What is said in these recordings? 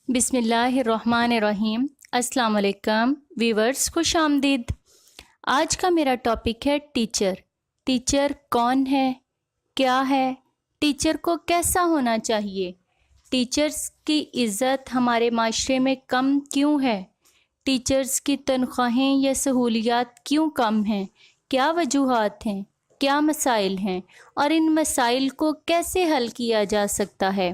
بسم اللہ الرحمن الرحیم۔ السلام علیکم ویورز، خوش آمدید۔ آج کا میرا ٹاپک ہے ٹیچر۔ ٹیچر کون ہے، کیا ہے، ٹیچر کو کیسا ہونا چاہیے، ٹیچرز کی عزت ہمارے معاشرے میں کم کیوں ہے، ٹیچرز کی تنخواہیں یا سہولیات کیوں کم ہیں، کیا وجوہات ہیں، کیا مسائل ہیں اور ان مسائل کو کیسے حل کیا جا سکتا ہے،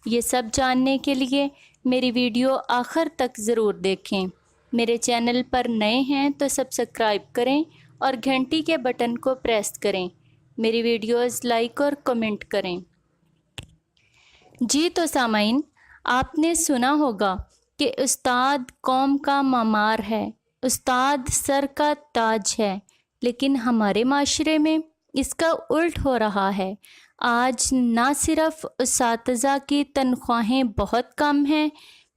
یہ سب جاننے کے لیے میری ویڈیو آخر تک ضرور دیکھیں۔ میرے چینل پر نئے ہیں تو سبسکرائب کریں اور گھنٹی کے بٹن کو پریس کریں۔ میری ویڈیوز لائک اور کمنٹ کریں۔ جی تو سامعین، آپ نے سنا ہوگا کہ استاد قوم کا معمار ہے، استاد سر کا تاج ہے، لیکن ہمارے معاشرے میں اس کا الٹ ہو رہا ہے۔ آج نہ صرف اساتذہ کی تنخواہیں بہت کم ہیں،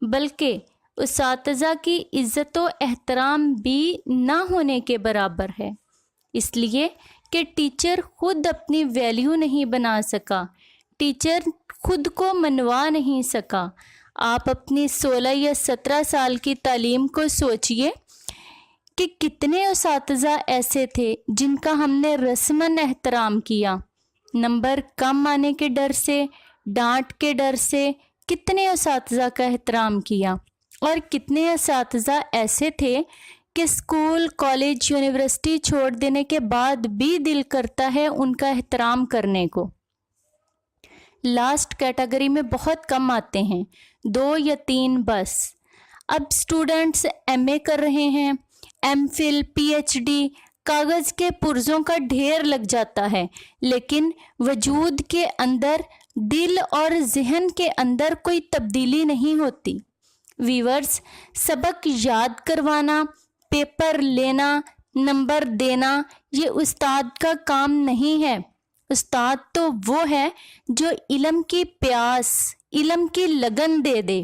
بلکہ اساتذہ کی عزت و احترام بھی نہ ہونے کے برابر ہے، اس لیے کہ ٹیچر خود اپنی ویلیو نہیں بنا سکا، ٹیچر خود کو منوا نہیں سکا۔ آپ اپنی 16 یا 17 سال کی تعلیم کو سوچئے کہ کتنے اساتذہ ایسے تھے جن کا ہم نے رسماً احترام کیا، نمبر کم آنے کے ڈر سے، ڈانٹ کے ڈر سے کتنے اساتذہ کا احترام کیا، اور کتنے اساتذہ ایسے تھے کہ اسکول، کالج، یونیورسٹی چھوڑ دینے کے بعد بھی دل کرتا ہے ان کا احترام کرنے کو۔ لاسٹ کیٹیگری میں بہت کم آتے ہیں، 2 یا 3 بس۔ اب اسٹوڈنٹس ایم اے کر رہے ہیں، M Phil, P H D, کاغذ کے پرزوں کا ڈھیر لگ جاتا ہے، لیکن وجود کے اندر، دل اور ذہن کے اندر کوئی تبدیلی نہیں ہوتی۔ ویورز، سبق یاد کروانا، پیپر لینا، نمبر دینا، یہ استاد کا کام نہیں ہے۔ استاد تو وہ ہے جو علم کی پیاس، علم کی لگن دے دے،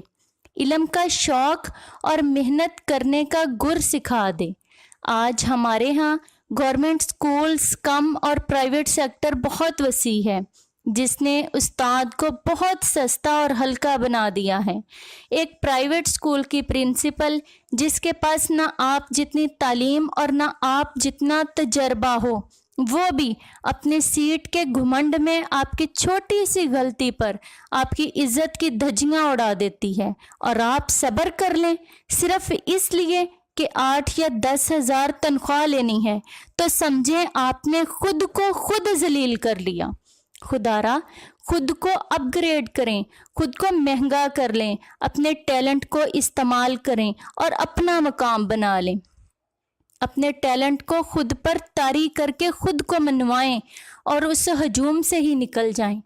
علم کا شوق اور محنت کرنے کا گر سکھا دے۔ آج ہمارے ہاں گورنمنٹ سکولز کم اور پرائیویٹ سیکٹر بہت وسیع ہے، جس نے استاد کو بہت سستا اور ہلکا بنا دیا ہے۔ ایک پرائیویٹ سکول کی پرنسپل جس کے پاس نہ آپ جتنی تعلیم اور نہ آپ جتنا تجربہ ہو، وہ بھی اپنے سیٹ کے گھمنڈ میں آپ کی چھوٹی سی غلطی پر آپ کی عزت کی دھجیاں اڑا دیتی ہے، اور آپ صبر کر لیں صرف اس لیے کہ 8 یا 10 ہزار تنخواہ لینی ہے، تو سمجھیں آپ نے خود کو خود ذلیل کر لیا۔ خدا را، خود کو اپ گریڈ کریں، خود کو مہنگا کر لیں، اپنے ٹیلنٹ کو استعمال کریں اور اپنا مقام بنا لیں۔ اپنے ٹیلنٹ کو خود پر طاری کر کے خود کو منوائیں اور اس ہجوم سے ہی نکل جائیں۔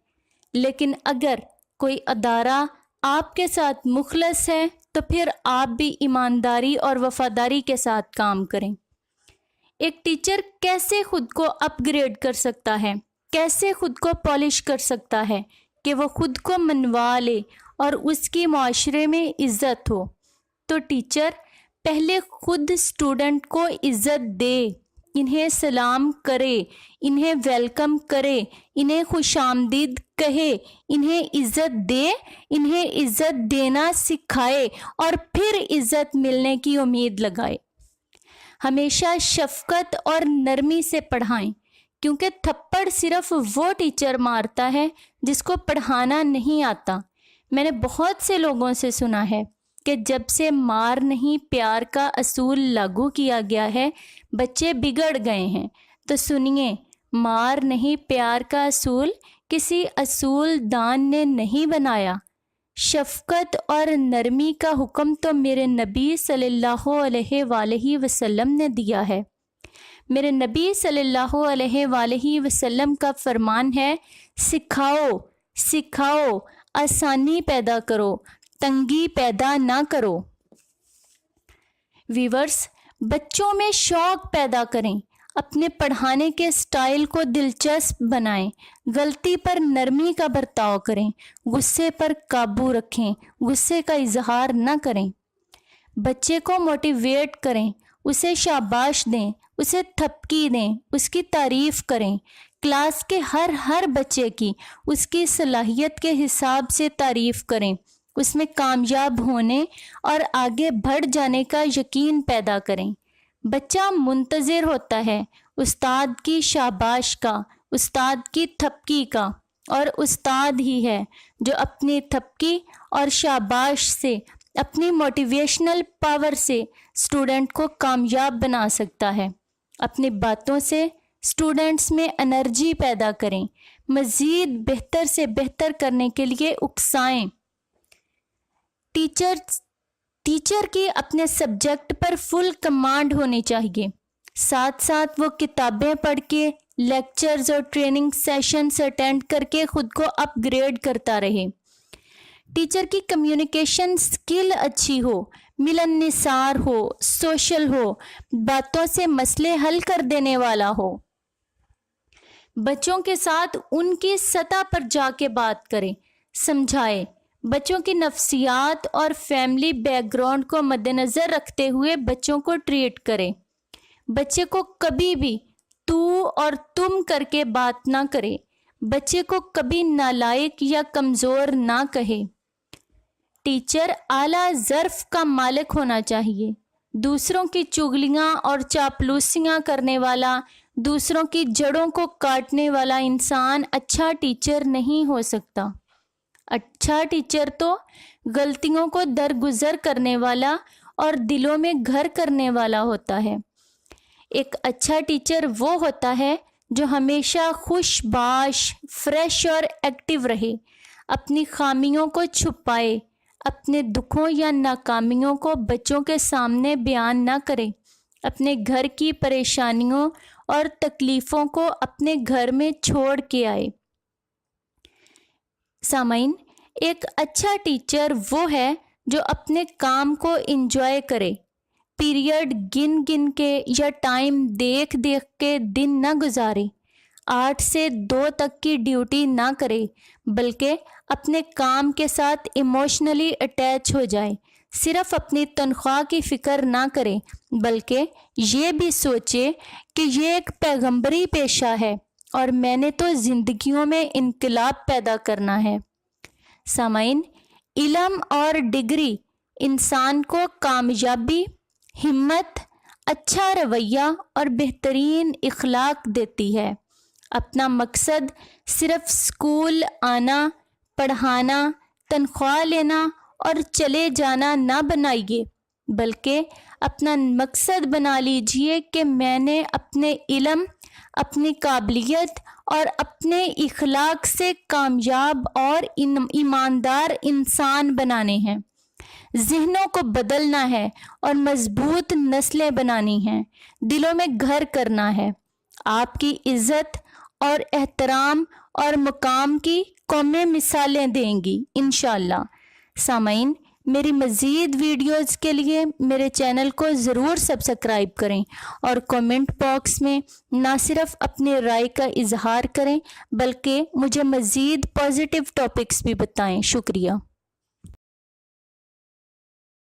لیکن اگر کوئی ادارہ آپ کے ساتھ مخلص ہے تو پھر آپ بھی ایمانداری اور وفاداری کے ساتھ کام کریں۔ ایک ٹیچر کیسے خود کو اپ گریڈ کر سکتا ہے، کیسے خود کو پالش کر سکتا ہے کہ وہ خود کو منوا لے اور اس کی معاشرے میں عزت ہو؟ تو ٹیچر پہلے خود اسٹوڈنٹ کو عزت دے، انہیں سلام کرے، انہیں ویلکم کرے، انہیں خوش آمدید کہے، انہیں عزت دے، انہیں عزت دینا سکھائے اور پھر عزت ملنے کی امید لگائے۔ ہمیشہ شفقت اور نرمی سے پڑھائیں، کیونکہ تھپڑ صرف وہ ٹیچر مارتا ہے جس کو پڑھانا نہیں آتا۔ میں نے بہت سے لوگوں سے سنا ہے کہ جب سے مار نہیں پیار کا اصول لاگو کیا گیا ہے، بچے بگڑ گئے ہیں۔ تو سنیے، مار نہیں پیار کا اصول کسی اصول دان نے نہیں بنایا، شفقت اور نرمی کا حکم تو میرے نبی صلی اللہ علیہ وآلہ وسلم نے دیا ہے۔ میرے نبی صلی اللہ علیہ وآلہ وسلم کا فرمان ہے، سکھاؤ، سکھاؤ، آسانی پیدا کرو، تنگی پیدا نہ کرو۔ ویورز، بچوں میں شوق پیدا کریں، اپنے پڑھانے کے سٹائل کو دلچسپ بنائیں، غلطی پر نرمی کا برتاؤ کریں، غصے پر قابو رکھیں، غصے کا اظہار نہ کریں۔ بچے کو موٹیویٹ کریں، اسے شاباش دیں، اسے تھپکی دیں، اس کی تعریف کریں۔ کلاس کے ہر بچے کی اس کی صلاحیت کے حساب سے تعریف کریں، اس میں کامیاب ہونے اور آگے بڑھ جانے کا یقین پیدا کریں۔ بچہ منتظر ہوتا ہے استاد کی شاباش کا، استاد کی تھپکی کا، اور استاد ہی ہے جو اپنی تھپکی اور شاباش سے، اپنی موٹیویشنل پاور سے اسٹوڈنٹ کو کامیاب بنا سکتا ہے۔ اپنی باتوں سے اسٹوڈنٹس میں انرجی پیدا کریں، مزید بہتر سے بہتر کرنے کے لیے اکسائیں۔ ٹیچر کی اپنے سبجیکٹ پر فل کمانڈ ہونی چاہیے، ساتھ ساتھ وہ کتابیں پڑھ کے، لیکچرز اور ٹریننگ سیشنز اٹینڈ کر کے خود کو اپ گریڈ کرتا رہے۔ ٹیچر کی کمیونیکیشن سکل اچھی ہو، ملن نثار ہو، سوشل ہو، باتوں سے مسئلے حل کر دینے والا ہو، بچوں کے ساتھ ان کی سطح پر جا کے بات کرے، سمجھائے، بچوں کی نفسیات اور فیملی بیک گراؤنڈ کو مد نظر رکھتے ہوئے بچوں کو ٹریٹ کرے۔ بچے کو کبھی بھی تو اور تم کر کے بات نہ کرے، بچے کو کبھی نالائق یا کمزور نہ کہے۔ ٹیچر اعلیٰ ظرف کا مالک ہونا چاہیے۔ دوسروں کی چغلیاں اور چاپلوسیاں کرنے والا، دوسروں کی جڑوں کو کاٹنے والا انسان اچھا ٹیچر نہیں ہو سکتا۔ اچھا ٹیچر تو غلطیوں کو درگزر کرنے والا اور دلوں میں گھر کرنے والا ہوتا ہے۔ ایک اچھا ٹیچر وہ ہوتا ہے جو ہمیشہ خوش باش، فریش اور ایکٹیو رہے، اپنی خامیوں کو چھپائے، اپنے دکھوں یا ناکامیوں کو بچوں کے سامنے بیان نہ کرے، اپنے گھر کی پریشانیوں اور تکلیفوں کو اپنے گھر میں چھوڑ کے آئے۔ سامعین، ایک اچھا ٹیچر وہ ہے جو اپنے کام کو انجوائے کرے، پیریڈ گن گن کے یا ٹائم دیکھ دیکھ کے دن نہ گزارے، 8 سے 2 تک کی ڈیوٹی نہ کرے، بلکہ اپنے کام کے ساتھ ایموشنلی اٹیچ ہو جائے، صرف اپنی تنخواہ کی فکر نہ کرے، بلکہ یہ بھی سوچے کہ یہ ایک پیغمبری پیشہ ہے اور میں نے تو زندگیوں میں انقلاب پیدا کرنا ہے۔ سامعین، علم اور ڈگری انسان کو کامیابی، ہمت، اچھا رویہ اور بہترین اخلاق دیتی ہے۔ اپنا مقصد صرف اسکول آنا، پڑھانا، تنخواہ لینا اور چلے جانا نہ بنائیے، بلکہ اپنا مقصد بنا لیجئے کہ میں نے اپنے علم، اپنی قابلیت اور اپنے اخلاق سے کامیاب اور ایماندار انسان بنانے ہیں، ذہنوں کو بدلنا ہے اور مضبوط نسلیں بنانی ہیں، دلوں میں گھر کرنا ہے۔ آپ کی عزت اور احترام اور مقام کی قومیں مثالیں دیں گی انشاءاللہ۔ سامعین، میری مزید ویڈیوز کے لیے میرے چینل کو ضرور سبسکرائب کریں اور کومنٹ باکس میں نہ صرف اپنی رائے کا اظہار کریں بلکہ مجھے مزید پازیٹیو ٹاپکس بھی بتائیں۔ شکریہ۔